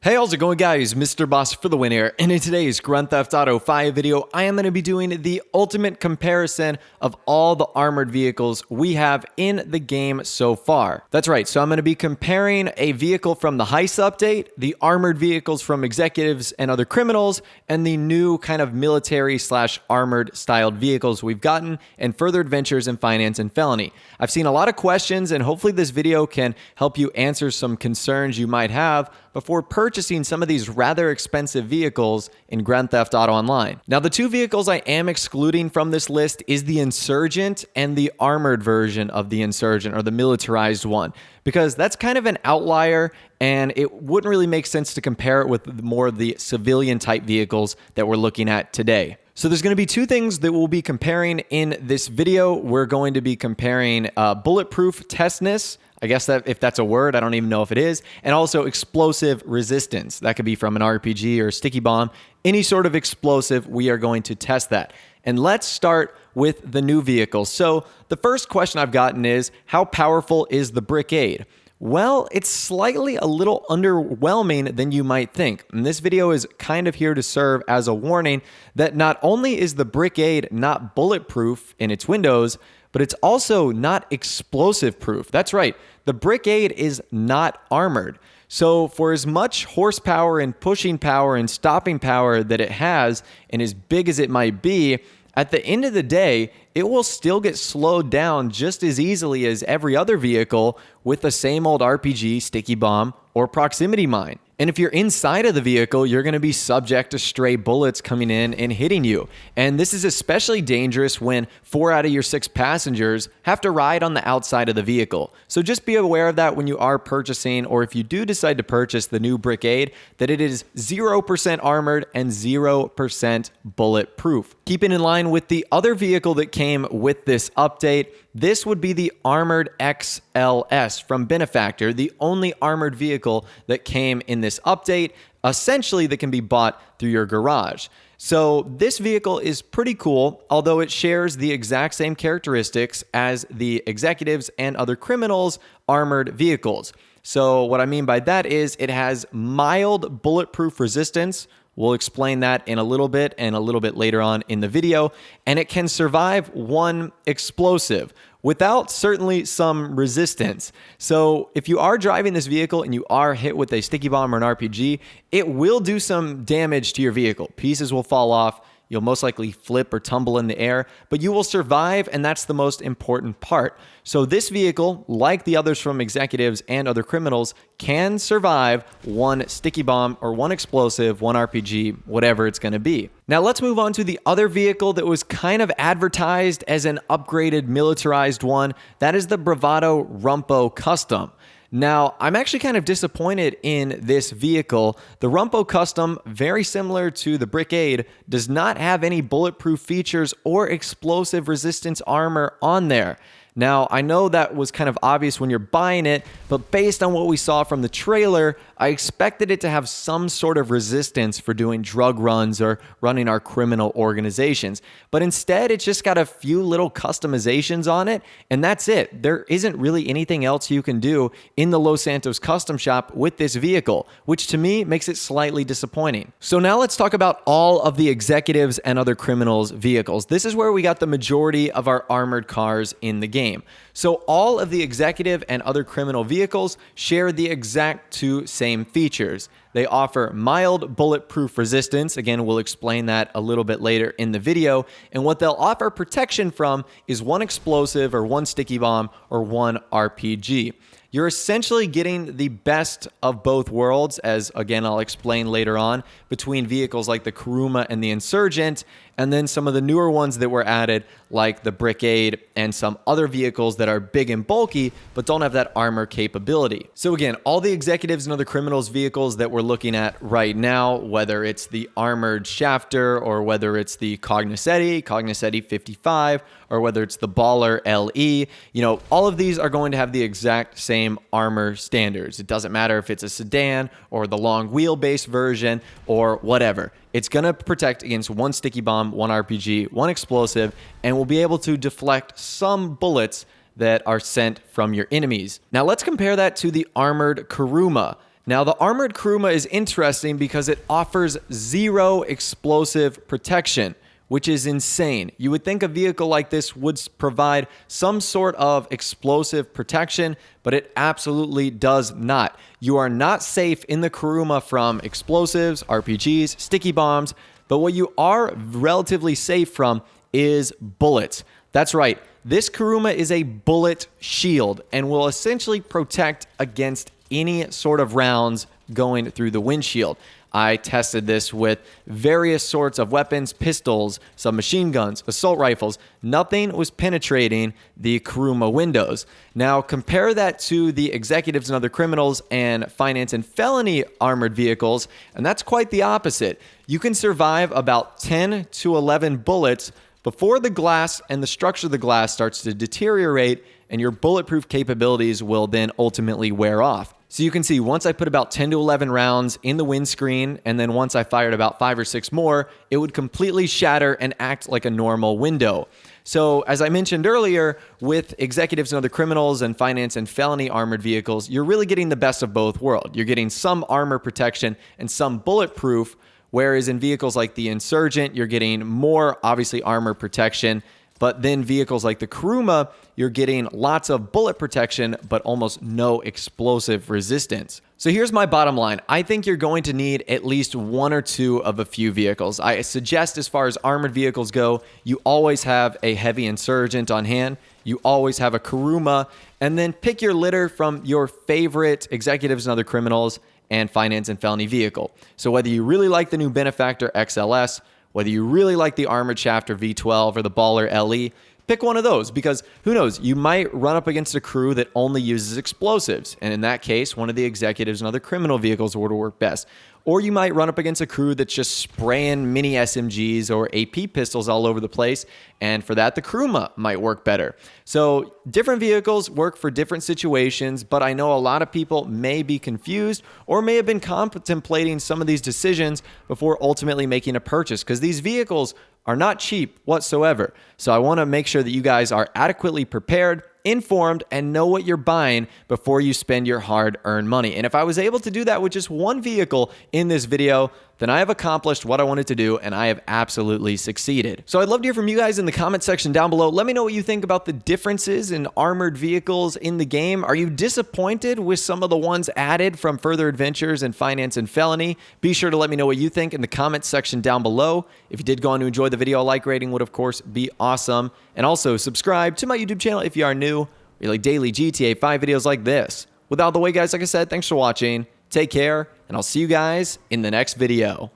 Hey, how's it going, guys? Mr. Boss for the win here, and in today's Grand Theft Auto 5 video, I am going to be doing the ultimate comparison of all the armored vehicles we have in the game so far. That's right, so I'm going to be comparing a vehicle from the Heist update, the armored vehicles from Executives and Other Criminals, and the new kind of military/armored styled vehicles we've gotten in Further Adventures in Finance and Felony. I've seen a lot of questions, and hopefully this video can help you answer some concerns you might have before purchasing some of these rather expensive vehicles in Grand Theft Auto Online. Now, the two vehicles I am excluding from this list is the Insurgent and the armored version of the Insurgent, or the militarized one, because that's kind of an outlier and it wouldn't really make sense to compare it with more of the civilian type vehicles that we're looking at today. So there's going to be two things that we'll be comparing in this video. We're going to be comparing bulletproof testness, I guess that if that's a word, I don't even know if it is, and also explosive resistance. That could be from an RPG or a sticky bomb. Any sort of explosive, we are going to test that. And let's start with the new vehicle. So the first question I've gotten is, how powerful is the Brigade? Well, it's slightly a little underwhelming than you might think. And this video is kind of here to serve as a warning that not only is the Brigade not bulletproof in its windows, but it's also not explosive proof. That's right, the Brigade is not armored. So for as much horsepower and pushing power and stopping power that it has, and as big as it might be, at the end of the day, it will still get slowed down just as easily as every other vehicle with the same old RPG, sticky bomb, or proximity mine. And if you're inside of the vehicle, you're going to be subject to stray bullets coming in and hitting you. And this is especially dangerous when 4 out of your 6 passengers have to ride on the outside of the vehicle. So just be aware of that when you are purchasing, or if you do decide to purchase the new Brigade, that it is 0% armored and 0% bulletproof. Keeping in line with the other vehicle that came with this update, this would be the Armored XLS from Benefactor, the only armored vehicle that came in this update, essentially that can be bought through your garage. So this vehicle is pretty cool, although it shares the exact same characteristics as the Executives and Other Criminals armored vehicles. So what I mean by that is it has mild bulletproof resistance. We'll explain that in a little bit and a little bit later on in the video. And it can survive one explosive without certainly some resistance. So if you are driving this vehicle and you are hit with a sticky bomb or an RPG, it will do some damage to your vehicle. Pieces will fall off. You'll most likely flip or tumble in the air, but you will survive, and that's the most important part. So this vehicle, like the others from Executives and Other Criminals, can survive one sticky bomb or one explosive, one RPG, whatever it's going to be. Now let's move on to the other vehicle that was kind of advertised as an upgraded militarized one. That is the Bravado Rambo Custom. Now, I'm actually kind of disappointed in this vehicle. The Rambo Custom, very similar to the Brigade, does not have any bulletproof features or explosive resistance armor on there. Now, I know that was kind of obvious when you're buying it, but based on what we saw from the trailer, I expected it to have some sort of resistance for doing drug runs or running our criminal organizations. But instead, it's just got a few little customizations on it, and that's it. There isn't really anything else you can do in the Los Santos custom shop with this vehicle, which to me makes it slightly disappointing. So now let's talk about all of the Executives and Other Criminals vehicles. This is where we got the majority of our armored cars in the game. So all of the Executive and Other Criminal vehicles share the exact two same features. They offer mild bulletproof resistance. Again, we'll explain that a little bit later in the video. And what they'll offer protection from is one explosive or one sticky bomb or one RPG. You're essentially getting the best of both worlds, as again I'll explain later on, between vehicles like the Kuruma and the Insurgent, and then some of the newer ones that were added like the Brigade and some other vehicles that are big and bulky but don't have that armor capability. So again, all the Executives and Other Criminals vehicles that we're looking at right now, whether it's the armored Shafter or whether it's the Cognoscetti 55, or whether it's the Baller LE, all of these are going to have the exact same armor standards. It doesn't matter if it's a sedan or the long wheelbase version or whatever. It's going to protect against one sticky bomb, one RPG, one explosive, and will be able to deflect some bullets that are sent from your enemies. Now let's compare that to the armored Kuruma. Now, the armored Kuruma is interesting because it offers 0 explosive protection, which is insane. You would think a vehicle like this would provide some sort of explosive protection, but it absolutely does not. You are not safe in the Kuruma from explosives, RPGs, sticky bombs, but what you are relatively safe from is bullets. That's right. This Kuruma is a bullet shield and will essentially protect against any sort of rounds going through the windshield. I tested this with various sorts of weapons, pistols, submachine guns, assault rifles. Nothing was penetrating the Kuruma windows. Now compare that to the executives and other criminals and finance and felony armored vehicles, and that's quite the opposite. You can survive about 10 to 11 bullets before the glass and the structure of the glass starts to deteriorate, and your bulletproof capabilities will then ultimately wear off. So you can see once I put about 10 to 11 rounds in the windscreen, and then once I fired about 5 or 6 more, it would completely shatter and act like a normal window. So as I mentioned earlier, with executives and other criminals and finance and felony armored vehicles, you're really getting the best of both worlds. You're getting some armor protection and some bulletproof, whereas in vehicles like the Insurgent, you're getting more, obviously, armor protection. But then vehicles like the Kuruma, you're getting lots of bullet protection, but almost no explosive resistance. So here's my bottom line. I think you're going to need at least 1 or 2 of a few vehicles. I suggest as far as armored vehicles go, you always have a heavy Insurgent on hand. You always have a Kuruma, and then pick your litter from your favorite executives and other criminals and finance and felony vehicle. So whether you really like the new Benefactor XLS, whether you really like the Armored Shafter V12 or the Baller LE, pick one of those, because who knows, you might run up against a crew that only uses explosives, and in that case, one of the executives and other criminal vehicles would work best. Or you might run up against a crew that's just spraying mini SMGs or AP pistols all over the place, and for that, the Kuruma might work better. So different vehicles work for different situations, but I know a lot of people may be confused or may have been contemplating some of these decisions before ultimately making a purchase, because these vehicles are not cheap whatsoever. So I want to make sure that you guys are adequately prepared, informed, and know what you're buying before you spend your hard-earned money. And if I was able to do that with just one vehicle in this video, then I have accomplished what I wanted to do, and I have absolutely succeeded. So I'd love to hear from you guys in the comment section down below. Let me know what you think about the differences in armored vehicles in the game. Are you disappointed with some of the ones added from Further Adventures and Finance and Felony? Be sure to let me know what you think in the comment section down below. If you did go on to enjoy the video, a like rating would of course be awesome. And also subscribe to my YouTube channel if you are new. We like daily GTA 5 videos like this. With all the way, guys, like I said, thanks for watching. Take care, and I'll see you guys in the next video.